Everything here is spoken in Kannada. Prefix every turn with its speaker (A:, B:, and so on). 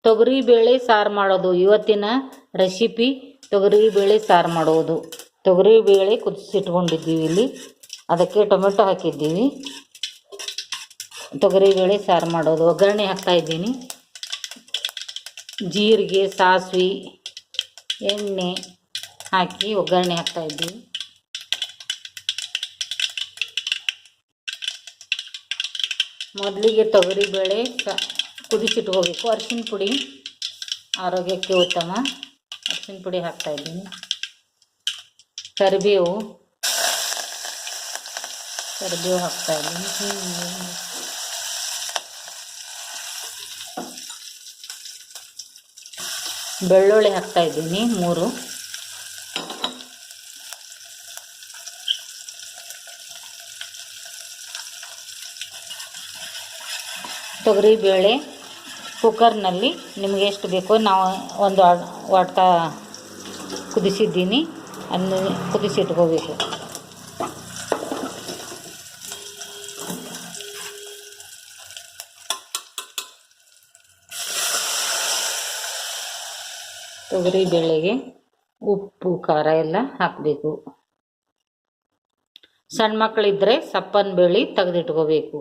A: ತೊಗರಿಬೇಳೆ ಸಾರು ಮಾಡೋದು. ಇವತ್ತಿನ ರೆಸಿಪಿ ತೊಗರಿಬೇಳೆ ಸಾರು ಮಾಡೋದು. ತೊಗರಿಬೇಳೆ ಕುದಿಸಿಟ್ಕೊಂಡಿದ್ದೀವಿ. ಇಲ್ಲಿ ಅದಕ್ಕೆ ಟೊಮೆಟೊ ಹಾಕಿದ್ದೀವಿ. ತೊಗರಿಬೇಳೆ ಸಾರು ಮಾಡೋದು. ಒಗ್ಗರಣೆ ಹಾಕ್ತಾಯಿದ್ದೀನಿ. ಜೀರಿಗೆ, ಸಾಸಿವೆ, ಎಣ್ಣೆ ಹಾಕಿ ಒಗ್ಗರಣೆ ಹಾಕ್ತಾಯಿದ್ದೀವಿ. ಮೊದಲಿಗೆ ತೊಗರಿಬೇಳೆ ಕುದಿಸಿಟ್ಕೋಬೇಕು. ಅರಿಶಿನ ಪುಡಿ ಆರೋಗ್ಯಕ್ಕೆ ಉತ್ತಮ. ಅರಿಶಿನ ಪುಡಿ ಹಾಕ್ತಾಯಿದ್ದೀನಿ. ಕರಿಬೇವು ಹಾಕ್ತಾಯಿದ್ದೀನಿ. ಬೆಳ್ಳುಳ್ಳಿ ಹಾಕ್ತಾಯಿದ್ದೀನಿ 3. ತೊಗರಿಬೇಳೆ ಕುಕ್ಕರ್ನಲ್ಲಿ ನಿಮಗೆ ಎಷ್ಟು ಬೇಕೋ, ನಾವು ಒಂದು ವಾಟ ಕುದಿಸಿದ್ದೀನಿ. ಅದನ್ನು ಕುದಿಸಿಟ್ಕೋಬೇಕು. ತೊಗರಿಬೇಳೆಗೆ ಉಪ್ಪು ಖಾರ ಎಲ್ಲ ಹಾಕಬೇಕು. ಸಣ್ಣ ಮಕ್ಕಳಿದ್ದರೆ ಸಪ್ಪನ ಬೇಳೆ ತೆಗೆದಿಟ್ಕೋಬೇಕು.